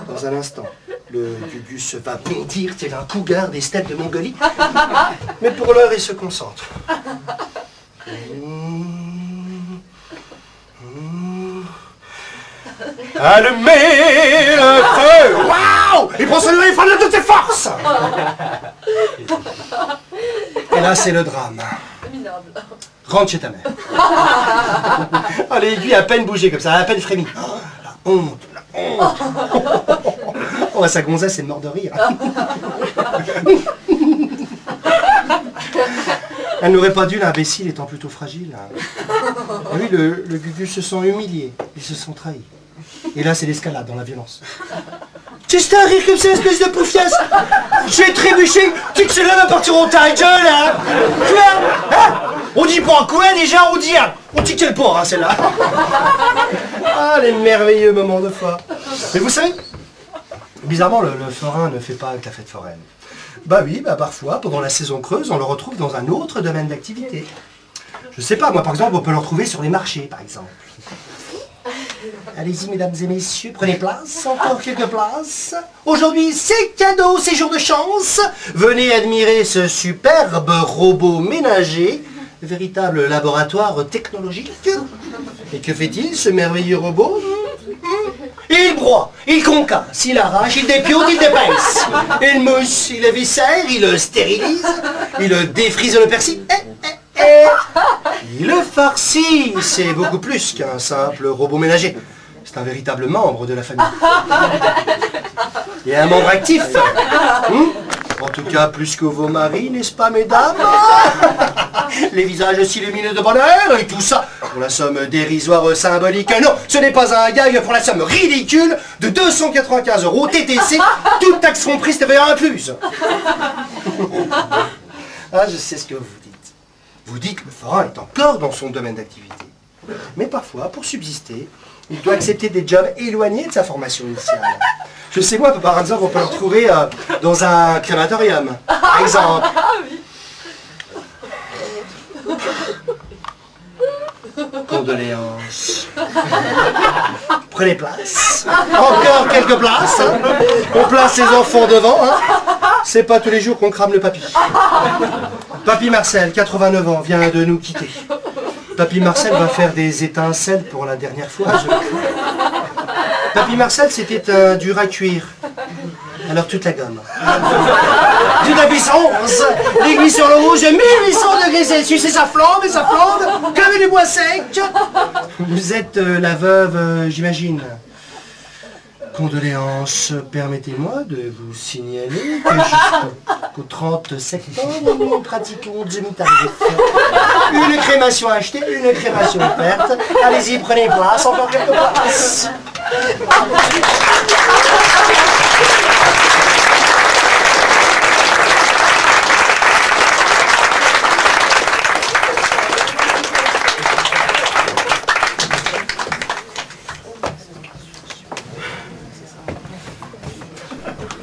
Dans un instant, le Gugus va bondir tel un cougar des steppes de Mongolie. Mais pour l'heure, il se concentre. Allumez le feu! Waouh! Il prend son téléphone de toutes ses forces! Et là, c'est le drame. Rentre chez ta mère. Oh, l'aiguille a à peine bougé comme ça, à peine frémi. Oh, la honte, la honte. Oh, sa gonzesse est morte de rire. Elle n'aurait pas dû, l'imbécile étant plutôt fragile. Oui, le Gugus se sent humilié, il se sent trahi. Et là, c'est l'escalade dans la violence. Tu sais à rire comme ça, espèce de poufiasse. Je vais trébucher, tu te lèves à partir en ta gueule, hein. Tu vois, hein? On dit pas quoi déjà, on dit hein. On dit quel port, hein, celle-là. Ah, les merveilleux moments de foi. Mais vous savez, bizarrement, le forain ne fait pas que la fête foraine. Bah oui, bah parfois, pendant la saison creuse, on le retrouve dans un autre domaine d'activité. Je sais pas, moi par exemple, on peut le retrouver sur les marchés, par exemple. Allez-y, mesdames et messieurs, prenez place, encore quelques places. Aujourd'hui, c'est cadeau, c'est jour de chance. Venez admirer ce superbe robot ménager, véritable laboratoire technologique. Et que fait-il, ce merveilleux robot? Il broie, il concasse, il arrache, il dépiote, il dépaisse. Il mousse, il éviscère, il stérilise, il défrise le persil. Il le farcit, c'est beaucoup plus qu'un simple robot ménager. C'est un véritable membre de la famille. Et un membre actif. En tout cas, plus que vos maris, n'est-ce pas, mesdames? Les visages s'illuminent de bonheur et tout ça pour la somme dérisoire symbolique. Non, ce n'est pas un gag pour la somme ridicule de 295 € TTC, toute taxe comprise, TVA incluse. Ah, je sais ce que vous dites. Vous dites que le forain est encore dans son domaine d'activité. Mais parfois, pour subsister, il doit accepter des jobs éloignés de sa formation initiale. Je sais moi, par exemple, on peut le retrouver dans un crématorium, par exemple. Condoléances. Prenez place. Encore quelques places. Hein. On place les enfants devant. Hein. C'est pas tous les jours qu'on crame le papy. Papy Marcel, 89 ans, vient de nous quitter. Papy Marcel va faire des étincelles pour la dernière fois. Papy Marcel, c'était un dur à cuire. Alors toute la gomme. Toute la puissance. L'aiguille sur le rouge, 1800 degrés Celsius et ça flambe comme du bois sec. Vous êtes la veuve, j'imagine. Condoléances, permettez-moi de vous signaler que jusqu'au 30 septembre, nous pratiquons demi-tarif. Une crémation achetée, une crémation offerte. Allez-y, prenez place, encore quelques places.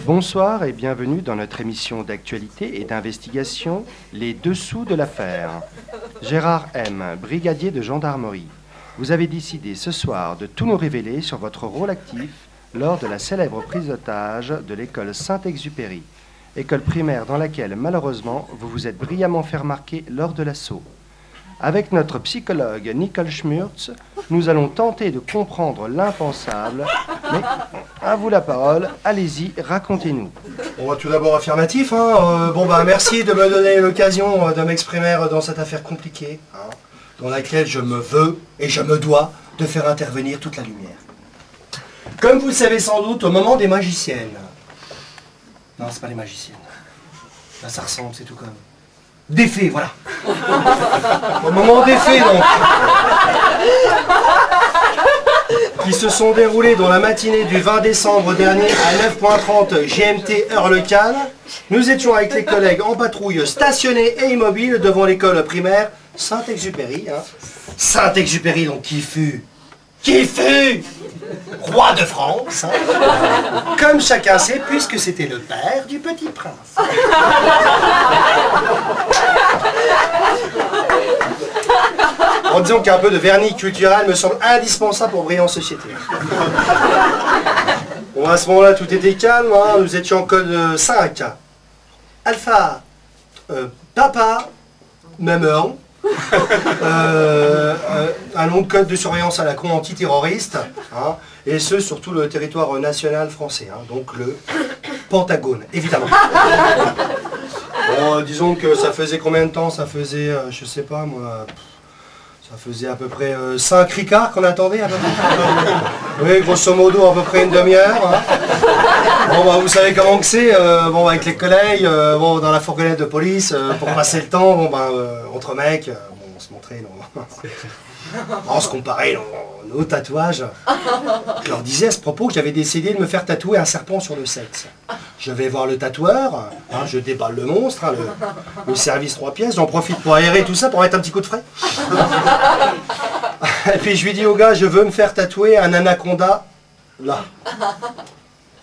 Bonsoir et bienvenue dans notre émission d'actualité et d'investigation, Les Dessous de l'affaire. Gérard M., brigadier de gendarmerie. Vous avez décidé ce soir de tout nous révéler sur votre rôle actif lors de la célèbre prise d'otage de l'école Saint-Exupéry, école primaire dans laquelle, malheureusement, vous vous êtes brillamment fait remarquer lors de l'assaut. Avec notre psychologue Nicole Schmurtz, nous allons tenter de comprendre l'impensable. Mais à vous la parole, allez-y, racontez-nous. Bon, tout d'abord affirmatif. Hein. Merci de me donner l'occasion de m'exprimer dans cette affaire compliquée, hein, dans laquelle je me veux et je me dois de faire intervenir toute la lumière. Comme vous le savez sans doute, au moment des magiciennes. Non, c'est pas les magiciennes. Là, ça ressemble, c'est tout comme... Des fées, voilà. Au moment des fées, donc. Qui se sont déroulés dans la matinée du 20 décembre dernier à 9h30 GMT heure locale, nous étions avec les collègues en patrouille stationnés et immobiles devant l'école primaire Saint-Exupéry. Hein. Saint-Exupéry, donc qui fut roi de France, hein. Comme chacun sait, puisque c'était le père du petit prince. En disant qu'un peu de vernis culturel me semble indispensable pour briller en société. Bon, Bon, à ce moment-là, tout était calme, hein. Nous étions en code 5. Alpha, papa, même heure. Un long code de surveillance à la con antiterroriste, hein, et ce sur tout le territoire national français, hein, donc le Pentagone, évidemment. Bon, disons que ça faisait combien de temps? Ça faisait, je sais pas moi, ça faisait à peu près 5 ricards qu'on attendait à peu près. Oui, grosso modo à peu près une demi-heure. Hein. Bon, bah, vous savez comment que c'est, bon, avec les collègues, bon, dans la fourgonnette de police, pour passer le temps, bon, bah, entre mecs, bon, on se montrait, on se comparait nos tatouages. Je leur disais à ce propos que j'avais décidé de me faire tatouer un serpent sur le sexe. Je vais voir le tatoueur, hein, je déballe le monstre, hein, le service 3 pièces, j'en profite pour aérer tout ça, pour mettre un petit coup de frais. Et puis je lui dis au gars, je veux me faire tatouer un anaconda, là.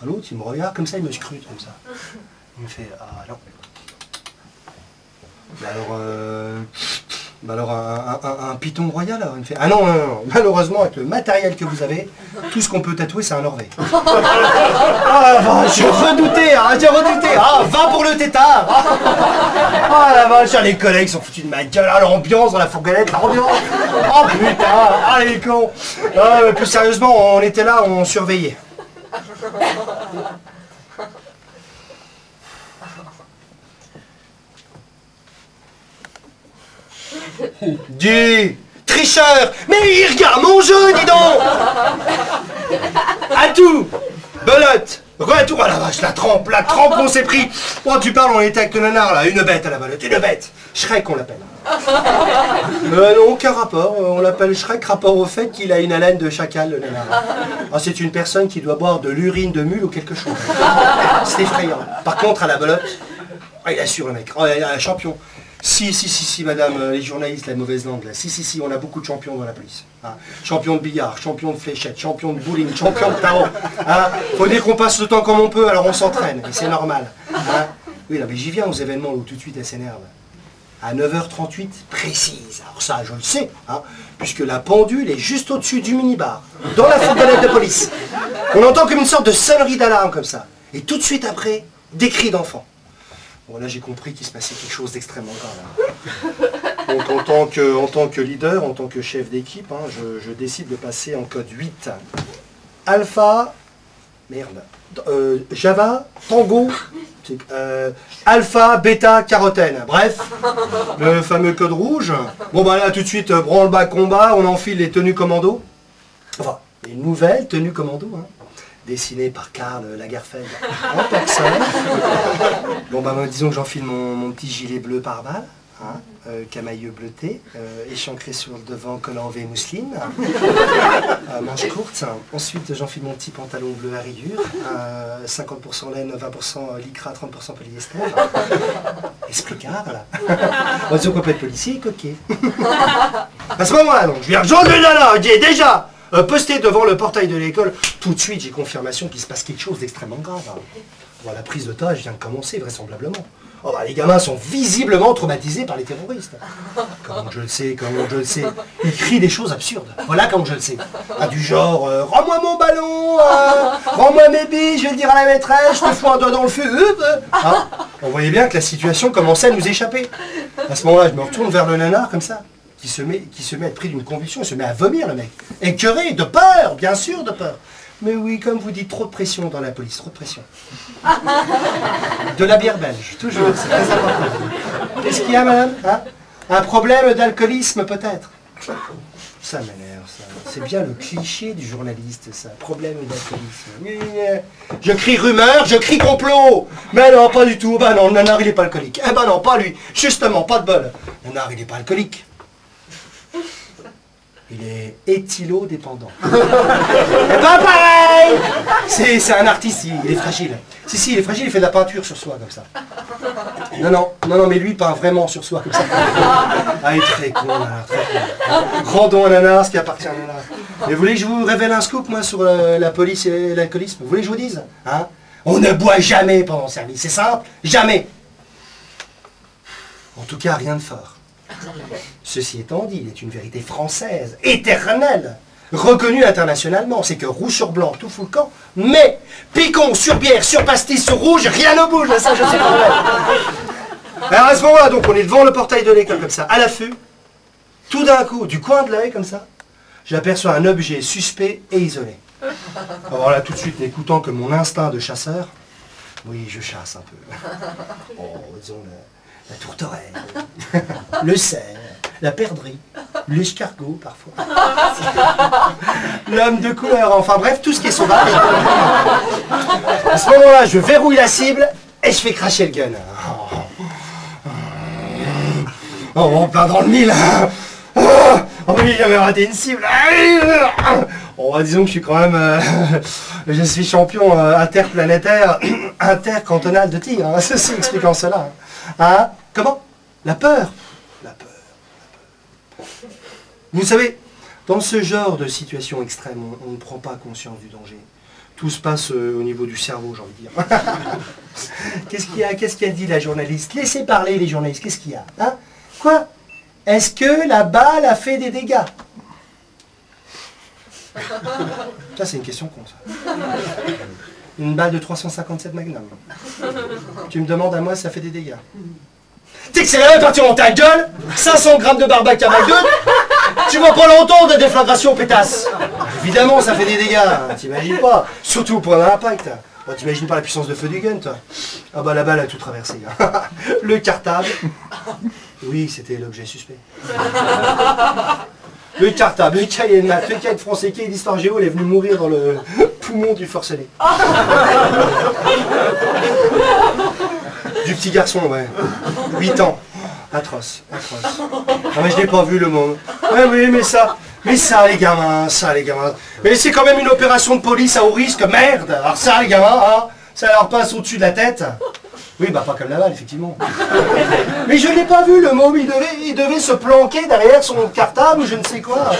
L'autre, il me regarde comme ça, il me scrute comme ça. Il me fait, ah non. Bah alors un python royal, alors il me fait, ah non, non, non, malheureusement avec le matériel que vous avez, tout ce qu'on peut tatouer c'est un Norvège. Ah bah, j'ai redouté, ah, va pour le tétard. Ah la vache, les collègues sont foutus de ma gueule, ah, l'ambiance dans la fourgonnette, l'ambiance. Oh putain, ah les cons. Ah, mais plus sérieusement, on était là, on surveillait. Dis, tricheur, mais il regarde mon jeu, dis donc. Atout, belote, retour à la vache, la trempe qu'on s'est pris. Oh, tu parles, on était avec le nanar là, une bête à la belote, une bête. Shrek on l'appelle. Non, aucun rapport, on l'appelle Shrek, rapport au fait qu'il a une haleine de chacal, le nanar. Oh, c'est une personne qui doit boire de l'urine de mule ou quelque chose. C'est effrayant. Par contre, à la belote, oh, il assure le mec, oh, il est un champion. Si, madame, les journalistes, la mauvaise langue, là. Si, on a beaucoup de champions dans la police. Hein. Champion de billard, champion de fléchette, champion de bowling, champion de tarot. Hein. Faut dire qu'on passe le temps comme on peut, alors on s'entraîne, et c'est normal. Hein. Oui, là, mais j'y viens aux événements où tout de suite elle s'énerve. À 9h38, précise. Alors ça, je le sais, hein, puisque la pendule est juste au-dessus du minibar, dans la fourgonnette de police. On entend comme une sorte de sonnerie d'alarme comme ça. Et tout de suite après, des cris d'enfants. Bon, là, j'ai compris qu'il se passait quelque chose d'extrêmement grave. Donc, en tant que leader, en tant que chef d'équipe, hein, je décide de passer en code 8. Alpha, merde, Java, Tango, Alpha, Beta, Carotène. Bref, le fameux code rouge. Bon, bah là, tout de suite, branle-bas combat, on enfile les tenues commando. Enfin, les nouvelles tenues commando, hein. Dessiné par Karl Lagerfeld en personne. Bon bah disons que j'enfile mon petit gilet bleu pare-balles, hein, camailleux bleuté, échancré sur le devant, collant V mousseline, manche courte. Ensuite j'enfile mon petit pantalon bleu à rayures, 50% laine, 20% lycra, 30% polyester. Esprit car, là. Bon, disons qu'on peut être policier et coquet. À ce moment-là, donc, je viens rejoindre le nana, déjà posté devant le portail de l'école, tout de suite j'ai confirmation qu'il se passe quelque chose d'extrêmement grave. Hein. Bon, la prise d'otage vient de commencer vraisemblablement. Oh, bah, les gamins sont visiblement traumatisés par les terroristes. Comment je le sais, Ils crient des choses absurdes. Voilà comment je le sais. Ah, du genre, rends-moi mon ballon, rends-moi mes billes, je vais le dire à la maîtresse, je te fous un doigt dans le feu. Hein. On voyait bien que la situation commençait à nous échapper. À ce moment-là, je me retourne vers le nanar comme ça. Qui se met à être pris d'une convulsion, il se met à vomir le mec. Écœuré, de peur, bien sûr, de peur. Mais oui, comme vous dites, trop de pression dans la police, trop de pression. De la bière belge, toujours, c'est très important. Qu'est-ce qu'il y a, madame, hein? Un problème d'alcoolisme, peut-être? Ça m'énerve, ça. C'est bien le cliché du journaliste, ça. Problème d'alcoolisme. Je crie rumeur, je crie complot. Mais non, pas du tout. Bah non, le nanar, il n'est pas alcoolique. Eh ben non, pas lui. Justement, pas de bol. Le nanar, il n'est pas alcoolique. Il est éthylodépendant. Eh ben pareil. C'est un artiste, il est fragile. Si, il est fragile, il fait de la peinture sur soi, comme ça. Non, mais lui, peint vraiment sur soi, comme ça. Ah, il est très con, nanar, très con. Rendons à nanar ce qui appartient à nanar. Et vous voulez que je vous révèle un scoop, moi, sur la police et l'alcoolisme? Vous voulez que je vous dise, hein? On ne boit jamais pendant le service, c'est simple, jamais. En tout cas, rien de fort. Ceci étant dit, il est une vérité française, éternelle. reconnu internationalement. C'est que rouge sur blanc, tout fout le camp. Mais picon sur bière, sur pastis, sur rouge, rien ne bouge. Ça, je sais pas. Alors à ce moment-là, donc on est devant le portail de l'école comme ça, à l'affût. Tout d'un coup, du coin de l'œil comme ça, j'aperçois un objet suspect et isolé. Alors là, tout de suite, n'écoutant que mon instinct de chasseur, oui, je chasse un peu. Oh, disons la tourterelle, le cerf, la perdrix, l'escargot parfois, l'homme de couleur, enfin bref, tout ce qui est sauvage. À ce moment-là, je verrouille la cible et je fais cracher le gun. Oh, en plein dans le mille. Oh oui, j'avais raté une cible. Oh, disons que je suis quand même... je suis champion interplanétaire, intercantonal de tir. Hein, ceci expliquant cela. Hein? Comment? La peur. La peur. Vous savez, dans ce genre de situation extrême, on ne prend pas conscience du danger. Tout se passe au niveau du cerveau, j'ai envie de dire. Qu'est-ce qu'a dit la journaliste? Laissez parler les journalistes. Qu'est-ce qu'il y a? Hein? Quoi? Est-ce que la balle a fait des dégâts? Ça, c'est une question con, ça. Une balle de 357 Magnum. Tu me demandes à moi si ça fait des dégâts. Tu sais que c'est la même partie en ta gueule, 500 grammes de barbac à McDo, tu vas pas longtemps de déflagration, pétasse. Évidemment, ça fait des dégâts, t'imagines pas. Surtout pour un impact. Bon, t'imagines pas la puissance de feu du gun, toi. Ah bah la balle a tout traversé. Le cartable. Oui, c'était l'objet suspect. Le cartable, le cahier de maths, le cahier de français, le cahier d'histoire géo, il est venu mourir dans le poumon du forcené. Du petit garçon, ouais. 8 ans. Atroce, atroce. Non mais je n'ai pas vu le mot. Ouais, oui, mais ça les gamins, Mais c'est quand même une opération de police à haut risque, merde. Alors ça les gamins, hein, ça leur passe au-dessus de la tête. Oui, bah pas comme la balle, effectivement. Mais je ne l'ai pas vu, le môme, il devait se planquer derrière son cartable ou je ne sais quoi.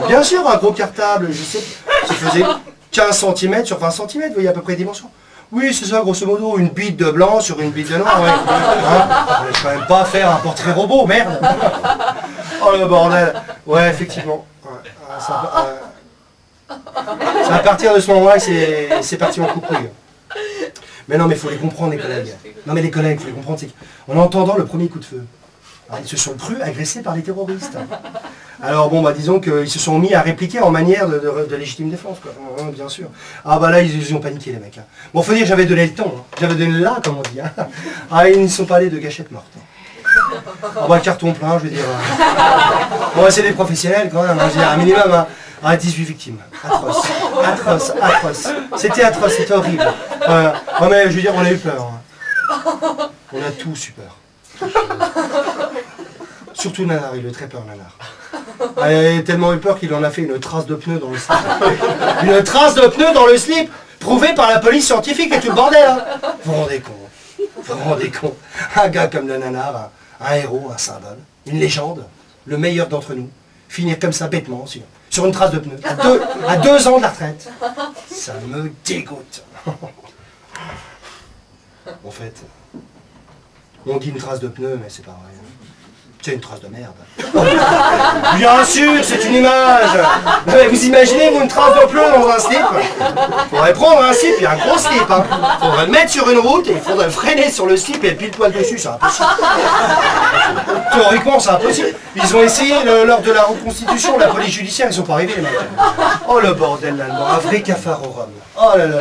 Bien sûr, un gros cartable, je sais, ça faisait 15 cm sur 20 cm, vous voyez à peu près les dimensions. Oui, c'est ça, grosso modo, une bite de blanc sur une bite de noir, ouais. Hein, je vais quand même pas faire un portrait robot, merde. Oh le bordel. Ouais, effectivement. Ouais, c'est à partir de ce moment-là que c'est parti en coucouille. Mais non, mais il faut les comprendre, les collègues. Non, mais les collègues, il faut les comprendre. C'est qu'en entendant le premier coup de feu, ils se sont crus agressés par les terroristes. Alors bon, bah disons qu'ils se sont mis à répliquer en manière de légitime défense, quoi. Bien sûr. Ah bah là, ils ont paniqué, les mecs. Hein. Bon, faut dire que j'avais donné le ton. Hein. J'avais donné le là, comme on dit. Hein. Ah, ils ne sont pas allés de gâchette morte. Ah bah, carton plein, je veux dire. Bon, c'est des professionnels, quand même. Hein, je veux dire, un minimum, hein. Ah, 18 victimes. Atroce. Atroce, atroce. C'était atroce, c'était horrible. Ouais, mais je veux dire, on a eu peur. Hein. On a tous eu peur. Surtout Nanar, il a eu très peur, Nanar. Ah, il a tellement eu peur qu'il en a fait une trace de pneu dans le slip. Une trace de pneu dans le slip, prouvée par la police scientifique et tout le bordel. Hein. Vous vous rendez compte? Vous vous rendez compte? Un gars comme le Nanar, un héros, un symbole, une légende, le meilleur d'entre nous, finir comme ça bêtement sur une trace de pneu, à 2 ans de la retraite. Ça me dégoûte. En fait, on dit une trace de pneu, mais c'est pas vrai. C'est une trace de merde. Bien sûr, c'est une image. Vous imaginez, vous, une trace de pneu dans un slip? Il faudrait prendre un slip et un gros slip. Hein. Il faudrait le mettre sur une route et il faudrait freiner sur le slip et pile poil dessus, c'est impossible. Théoriquement, c'est impossible. Ils ont essayé lors de la reconstitution, la police judiciaire, ils sont pas arrivés, les mecs. Oh le bordel l'allemand, un vrai cafard au rhum. Oh là là,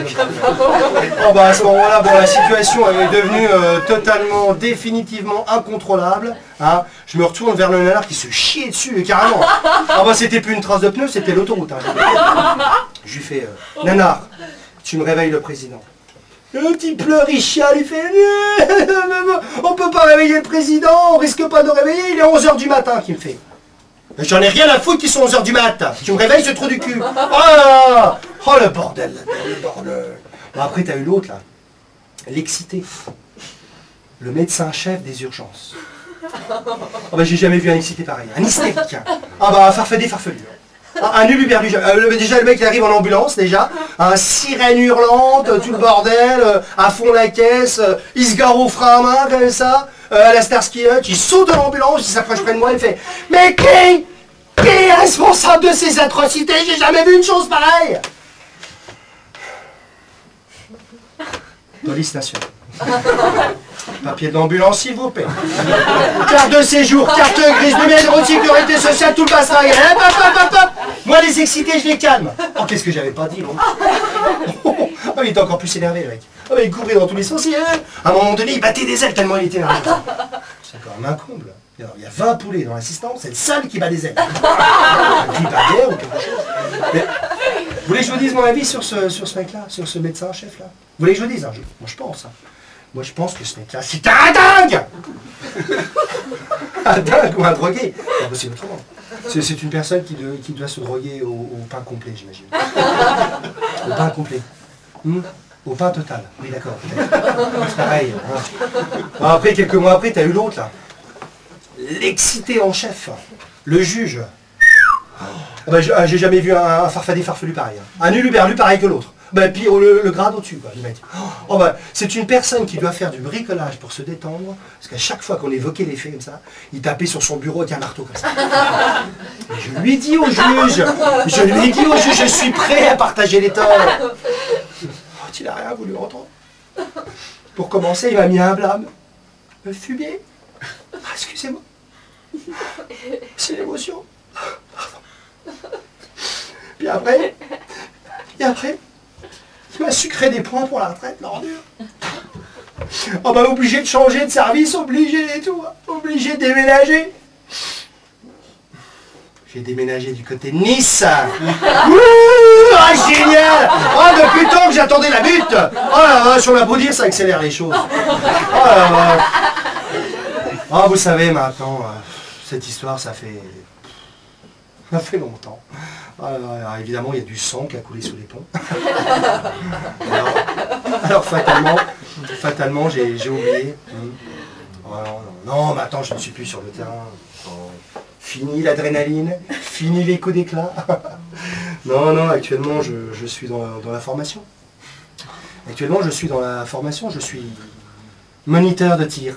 oh bah à ce moment-là, bon, la situation est devenue totalement, définitivement incontrôlable. Hein. Je me retourne vers le nanar qui se chiait dessus, carrément. Ah bah c'était plus une trace de pneu, c'était l'autoroute. Hein. Je lui fais, nanar, tu me réveilles le président. Le petit pleure, il chiale, il fait on peut pas réveiller le président, on risque pas de le réveiller, il est 11 h du matin, qu'il me fait. J'en ai rien à foutre qu'ils sont 11 h du matin. Tu me réveilles ce trou du cul. Oh le bordel, le bordel. Bon, après t'as eu l'autre là, l'excité, le médecin-chef des urgences. Oh bah j'ai jamais vu un excité pareil, un hystérique. Ah bah farfelu. Un uluberlu. Déjà le mec il arrive en ambulance déjà, un sirène hurlante, tout le bordel, à fond la caisse, il se gare au frein à main comme ça, à la Starsky Hutch, il saute dans l'ambulance, il s'approche près de moi, il fait « Mais qui Qui est responsable de ces atrocités? J'ai jamais vu une chose pareille. Police nationale. Papier d'ambulance, s'il vous plaît. Carte de séjour, carte grise, numéro de sécurité sociale, tout le bassingue. Hop, hop, hop, hop. Moi, les excités, je les calme. Oh, qu'est-ce que j'avais pas dit, non? Oh, il était encore plus énervé, le mec. Oh, il courait dans tous les sens. À un moment donné, il battait des ailes tellement il était énervé. C'est quand même un comble. Alors, il y a 20 poulets dans l'assistance, c'est le seul qui bat des ailes. Il bat guerre ou quelque chose. Mais, vous voulez que je vous dise mon avis sur ce mec-là, sur ce médecin-chef là? Vous voulez que je vous dise hein? Moi je pense. Hein. Moi je pense que ce mec-là, c'est un dingue. Un dingue ou un drogué. C'est pas possible autrement. C'est une personne qui doit se droguer au pain complet, j'imagine. Au pain complet. Au pain total. Oui, d'accord. C'est pareil. Hein. Bon, après, quelques mois après, t'as eu l'autre là. L'excité en chef. Le juge. Oh, bah, j'ai jamais vu un farfadet farfelu pareil. Hein. Un uluberlu pareil que l'autre. Bah, puis le grade au-dessus, quoi, le mec. Oh, bah, c'est une personne qui doit faire du bricolage pour se détendre, parce qu'à chaque fois qu'on évoquait les faits comme ça, il tapait sur son bureau avec un marteau comme ça. Et je lui ai dit au juge, je suis prêt à partager les torts. Oh, il n'a rien voulu entendre. Pour commencer, il m'a mis un blâme. Le fumier. Ah, excusez-moi. C'est l'émotion. Puis après, il m'a sucré des points pour la retraite, l'ordure. Oh bah obligé de changer de service, obligé et tout, obligé de déménager. J'ai déménagé du côté de Nice. Ouh, ah, génial. Oh, depuis le temps que j'attendais la butte. Oh là là, sur la beau dire, ça accélère les choses. Oh là là. Oh, vous savez maintenant, cette histoire, ça fait longtemps. Alors, évidemment, il y a du sang qui a coulé sous les ponts. Alors fatalement, j'ai oublié. Oh, non, mais attends, je ne suis plus sur le terrain. Oh, fini l'adrénaline, fini l'écho d'éclat. Non, actuellement, je suis dans la formation. Actuellement, je suis dans la formation, je suis moniteur de tir.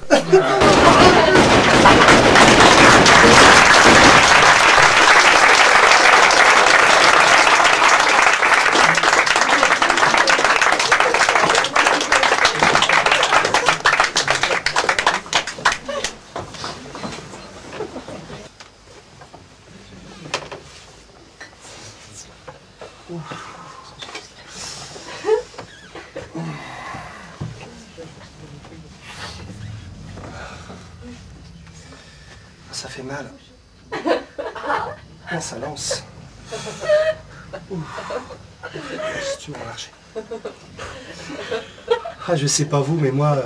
Ça fait mal. Oh, ça lance. Si tu m'as marché. Ah, je sais pas vous, mais moi,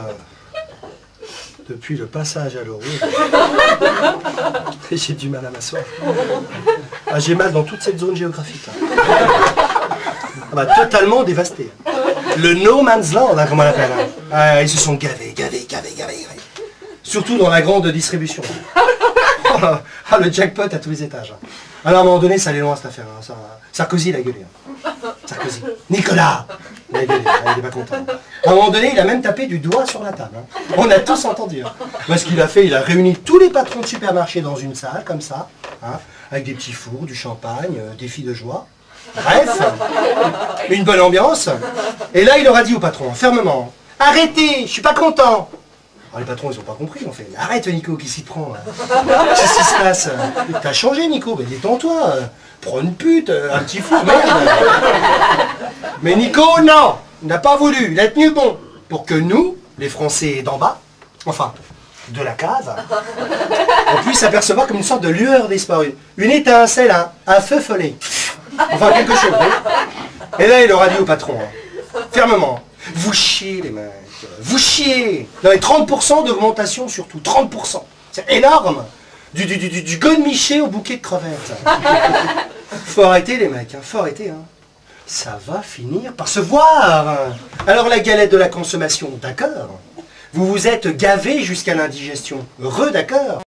depuis le passage à l'euro, j'ai du mal à m'asseoir. Ah, j'ai mal dans toute cette zone géographique. Ah, bah, totalement dévasté. Le no man's land, hein, comme on l'appelle. Hein. Ah, ils se sont gavés. Surtout dans la grande distribution. Ah, le jackpot à tous les étages. Alors à un moment donné, ça allait loin cette affaire. Hein. Sarkozy, il a gueulé. Hein. Sarkozy. Nicolas, il a gueulé. Il n'est pas content. À un moment donné, il a même tapé du doigt sur la table. Hein. On a tous entendu. Hein. Moi, ce qu'il a fait, il a réuni tous les patrons de supermarchés dans une salle, comme ça, hein, avec des petits fours, du champagne, des filles de joie. Bref, une bonne ambiance. Et là, il leur a dit au patron, fermement, arrêtez, je suis pas content. Alors, les patrons, ils n'ont pas compris, on fait, arrête Nico, qui s'y prend là. Qu'est-ce qui se passe? T'as changé Nico, mais détends-toi, prends une pute, un petit fou, merde. Mais Nico, non, il n'a pas voulu, il a tenu bon, pour que nous, les Français d'en bas, enfin, de la cave, on puisse s'apercevoir comme une sorte de lueur d'espoir, une étincelle, un feu follet. Enfin, quelque chose, oui. Et là, il aura dit au patron, hein, fermement, vous chiez les mecs, vous chiez. Non mais 30% d'augmentation surtout, 30%. C'est énorme. Du godemiché au bouquet de crevettes. Faut arrêter les mecs, hein, faut arrêter. Hein. Ça va finir par se voir. Alors la galette de la consommation, d'accord. Vous vous êtes gavé jusqu'à l'indigestion. D'accord.